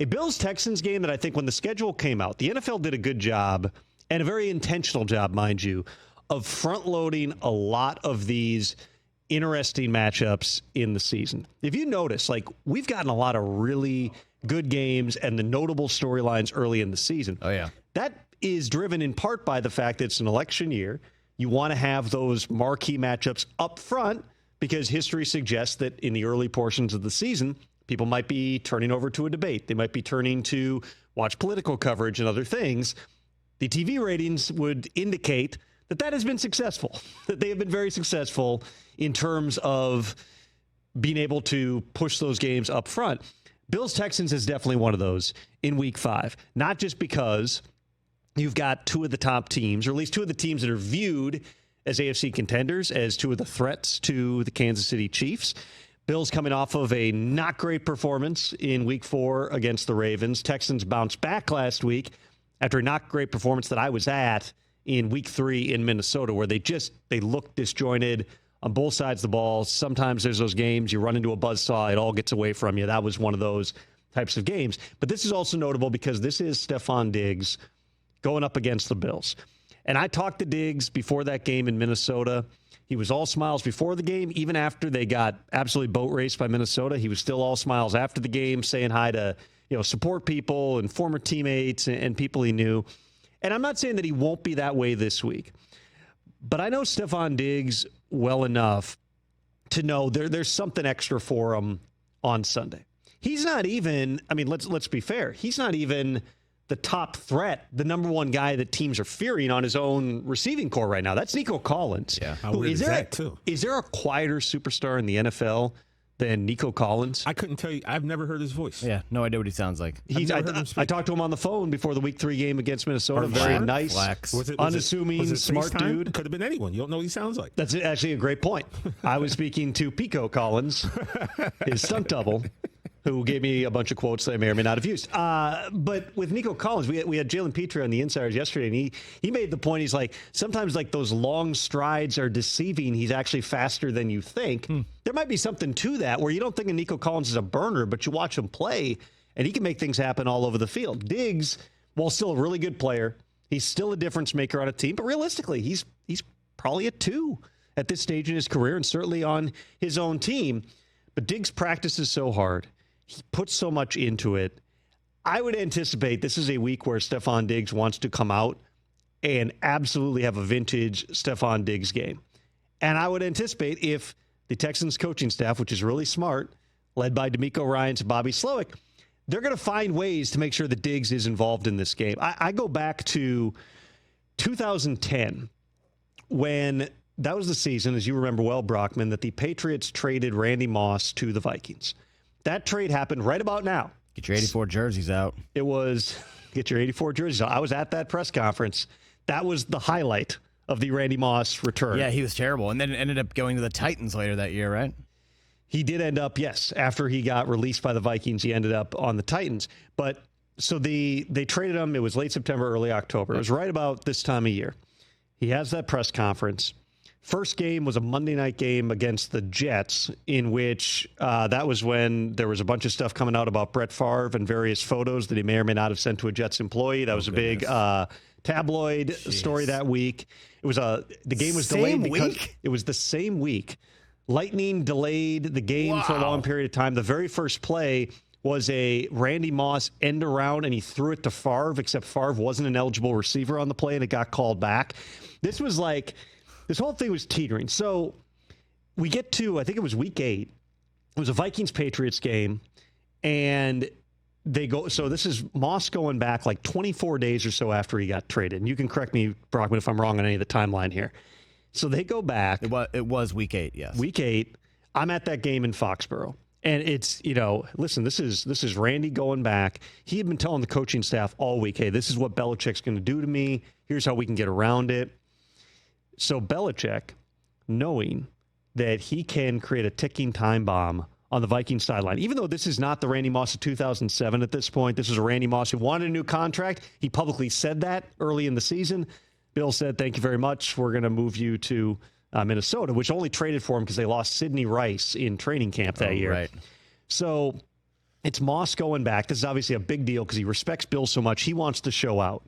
A Bills-Texans game that I think when the schedule came out, the NFL did a good job, and a very intentional job, mind you, of front-loading a lot of these interesting matchups in the season. If you notice, like, we've gotten a lot of really good games and the notable storylines early in the season. Oh, yeah. That is driven in part by the fact that it's an election year. You want to have those marquee matchups up front because history suggests that in the early portions of the season, people might be turning over to a debate. They might be turning to watch political coverage and other things. The TV ratings would indicate that that has been successful, that they have been very successful in terms of being able to push those games up front. Bills-Texans is definitely one of those in Week 5, not just because you've got two of the top teams, or at least two of the teams that are viewed as AFC contenders, as two of the threats to the Kansas City Chiefs. Bills coming off of a not great performance in Week 4 against the Ravens. Texans bounced back last week after a not great performance that I was at in Week 3 in Minnesota, where they look disjointed on both sides of the ball. Sometimes there's those games, you run into a buzzsaw, it all gets away from you. That was one of those types of games. But this is also notable because this is Stefon Diggs going up against the Bills. And I talked to Diggs before that game in Minnesota. He was all smiles before the game. Even after they got absolutely boat raced by Minnesota, he was still all smiles after the game, saying hi to, support people and former teammates and people he knew. And I'm not saying that he won't be that way this week. But I know Stefon Diggs well enough to know there's something extra for him on Sunday. He's not even, let's be fair, he's not even the top threat, the number one guy that teams are fearing on his own receiving core right now. That's Nico Collins. Yeah, how weird is that, too? Is there a quieter superstar in the NFL than Nico Collins? I couldn't tell you. I've never heard his voice. Yeah, no idea what he sounds like. I talked to him on the phone before the Week 3 game against Minnesota. Very nice, unassuming, smart dude. Could have been anyone. You don't know what he sounds like. That's actually a great point. I was speaking to Pico Collins, his stunt double, who gave me a bunch of quotes that I may or may not have used. But with Nico Collins, we had Jalen Petrie on the Insiders yesterday, and he made the point, he's like, sometimes like those long strides are deceiving. He's actually faster than you think. There might be something to that where you don't think of Nico Collins as a burner, but you watch him play, and he can make things happen all over the field. Diggs, while still a really good player, he's still a difference maker on a team, but realistically, he's probably a 2 at this stage in his career, and certainly on his own team. But Diggs practices so hard. He puts so much into it. I would anticipate this is a week where Stefon Diggs wants to come out and absolutely have a vintage Stefon Diggs game. And I would anticipate if the Texans coaching staff, which is really smart, led by DeMeco Ryans and Bobby Slowick, they're going to find ways to make sure that Diggs is involved in this game. I go back to 2010 when that was the season, as you remember well, Brockman, that the Patriots traded Randy Moss to the Vikings. That trade happened right about now. Get your 84 jerseys out. It was, get your 84 jerseys out. I was at that press conference. That was the highlight of the Randy Moss return. Yeah, he was terrible. And then ended up going to the Titans later that year, right? He did end up, yes. After he got released by the Vikings, he ended up on the Titans. But so they traded him. It was late September, early October. It was right about this time of year. He has that press conference. First game was a Monday night game against the Jets, in which that was when there was a bunch of stuff coming out about Brett Favre and various photos that he may or may not have sent to a Jets employee. That was a big tabloid story that week. It was the game was delayed because it was the same week. Lightning delayed the game for a long period of time. The very first play was a Randy Moss end around, and he threw it to Favre, except Favre wasn't an eligible receiver on the play, and it got called back. This whole thing was teetering. So we get to, I think it was week 8. It was a Vikings-Patriots game, and they go, so this is Moss going back like 24 days or so after he got traded. And you can correct me, Brockman, if I'm wrong on any of the timeline here. So they go back. It was week 8, yes. Week 8. I'm at that game in Foxborough. And it's, listen, this is Randy going back. He had been telling the coaching staff all week, hey, this is what Belichick's going to do to me. Here's how we can get around it. So Belichick, knowing that he can create a ticking time bomb on the Vikings sideline, even though this is not the Randy Moss of 2007 at this point, this is a Randy Moss who wanted a new contract. He publicly said that early in the season. Bill said, thank you very much. We're going to move you to Minnesota, which only traded for him because they lost Sidney Rice in training camp that year. Right. So It's Moss going back. This is obviously a big deal because he respects Bill so much. He wants to show out.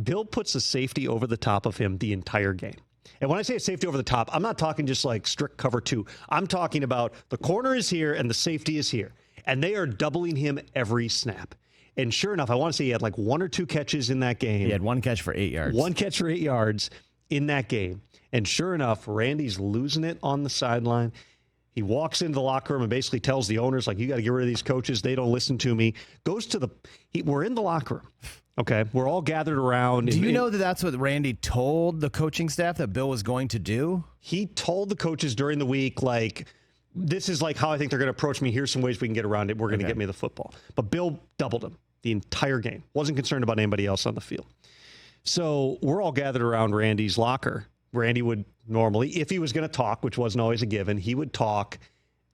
Bill puts a safety over the top of him the entire game. And when I say a safety over the top, I'm not talking just like strict cover 2. I'm talking about the corner is here and the safety is here. And they are doubling him every snap. And sure enough, I want to say he had like 1 or 2 catches in that game. He had 1 catch for 8 yards. 1 catch for 8 yards in that game. And sure enough, Randy's losing it on the sideline. He walks into the locker room and basically tells the owners, like, you got to get rid of these coaches. They don't listen to me. We're in the locker room. Okay. We're all gathered around. Do you know that that's what Randy told the coaching staff that Bill was going to do? He told the coaches during the week, like, this is like how I think they're going to approach me. Here's some ways we can get around it. We're going to get me the football. But Bill doubled him the entire game. Wasn't concerned about anybody else on the field. So we're all gathered around Randy's locker. Randy would normally, if he was going to talk, which wasn't always a given, he would talk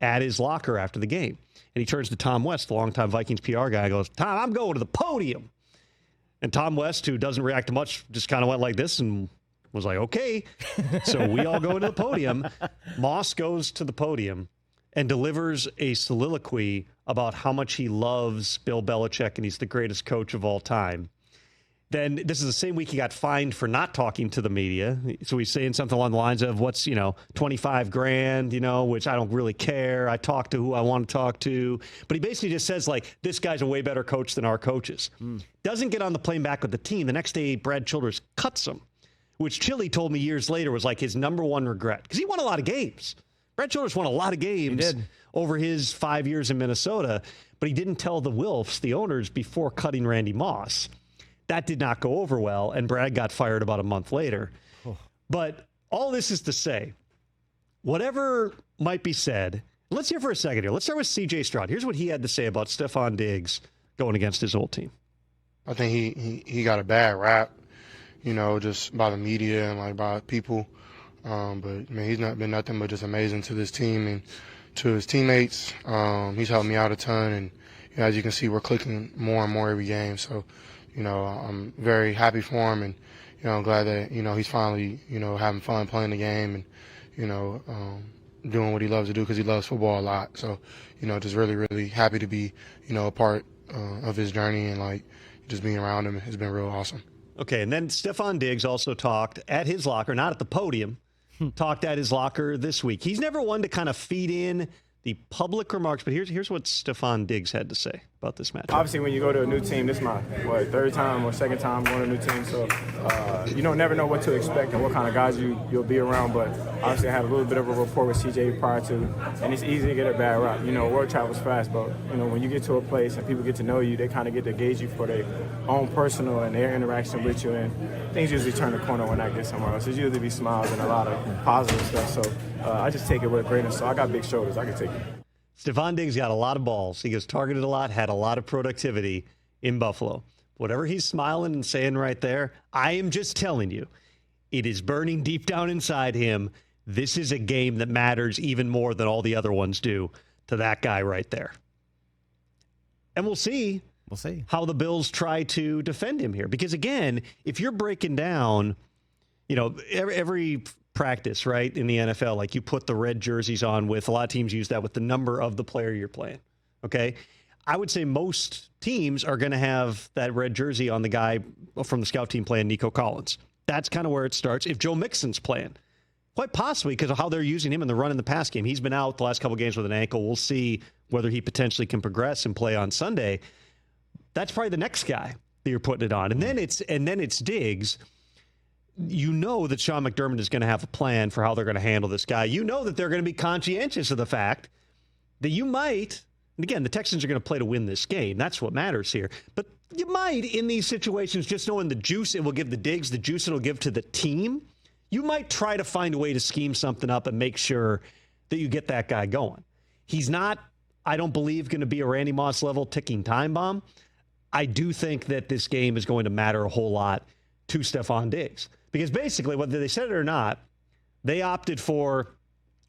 at his locker after the game. And he turns to Tom West, the longtime Vikings PR guy, and goes, Tom, I'm going to the podium. And Tom West, who doesn't react to much, just kind of went like this and was like, okay. So we all go to the podium. Moss goes to the podium and delivers a soliloquy about how much he loves Bill Belichick and he's the greatest coach of all time. Then this is the same week he got fined for not talking to the media. So he's saying something along the lines of what's, $25,000, which I don't really care. I talk to who I want to talk to. But he basically just says, like, this guy's a way better coach than our coaches. Doesn't get on the plane back with the team. The next day, Brad Childress cuts him, which Chili told me years later was like his number one regret because he won a lot of games. Brad Childress won a lot of games over his 5 years in Minnesota, but he didn't tell the Wilfs, the owners, before cutting Randy Moss. That did not go over well, and Brad got fired about a month later. But all this is to say, whatever might be said, let's hear for a second here. Let's start with C.J. Stroud. Here's what he had to say about Stefon Diggs going against his old team. I think he got a bad rap, just by the media and like by people. But man, he's not been nothing but just amazing to this team and to his teammates. He's helped me out a ton, and as you can see, we're clicking more and more every game. So, I'm very happy for him, and I'm glad that he's finally having fun playing the game and doing what he loves to do because he loves football a lot. So, just really, really happy to be a part of his journey, and like just being around him has been real awesome. Okay, and then Stefon Diggs also talked at his locker, not at the podium, talked at his locker this week. He's never one to kind of feed in the public remarks, but here's what Stefon Diggs had to say about this match. Obviously, when you go to a new team, this is my third time or second time going to a new team, so you don't never know what to expect and what kind of guys you'll be around. But obviously, I had a little bit of a rapport with CJ prior to, and it's easy to get a bad rap. Word travels fast, but when you get to a place and people get to know you, they kind of get to gauge you for their own personal and their interaction with you, and things usually turn the corner when I get somewhere else. It's usually be smiles and a lot of positive stuff. So I just take it with a grain of salt. I got big shoulders. I can take it. Stefon Diggs got a lot of balls. He gets targeted a lot, had a lot of productivity in Buffalo. Whatever he's smiling and saying right there, I am just telling you, it is burning deep down inside him. This is a game that matters even more than all the other ones do to that guy right there. And we'll see how the Bills try to defend him here. Because, again, if you're breaking down, every practice, right, in the NFL, like you put the red jerseys on with, a lot of teams use that with the number of the player you're playing, okay? I would say most teams are going to have that red jersey on the guy from the scout team playing Nico Collins. That's kind of where it starts. If Joe Mixon's playing, quite possibly because of how they're using him in the run and the pass game. He's been out the last couple games with an ankle. We'll see whether he potentially can progress and play on Sunday. That's probably the next guy that you're putting it on. And then it's Diggs. You know that Sean McDermott is going to have a plan for how they're going to handle this guy. You know that they're going to be conscientious of the fact that you might, and again, the Texans are going to play to win this game. That's what matters here. But you might, in these situations, just knowing the juice it will give the Diggs, the juice it'll give to the team, you might try to find a way to scheme something up and make sure that you get that guy going. He's not, I don't believe, going to be a Randy Moss level ticking time bomb. I do think that this game is going to matter a whole lot to Stefon Diggs. Because basically, whether they said it or not, they opted for,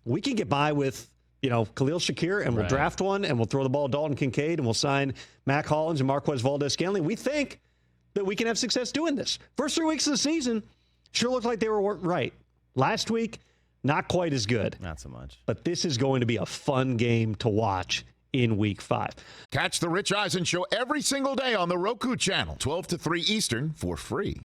we can get by with, Khalil Shakir, and we'll draft one, and we'll throw the ball to Dalton Kincaid, and we'll sign Mac Hollins and Marquez Valdez-Scantling. We think that we can have success doing this. First 3 weeks of the season sure looked like they were right. Last week, not quite as good. Not so much. But this is going to be a fun game to watch in Week 5. Catch the Rich Eisen Show every single day on the Roku Channel, 12 to 3 Eastern, for free.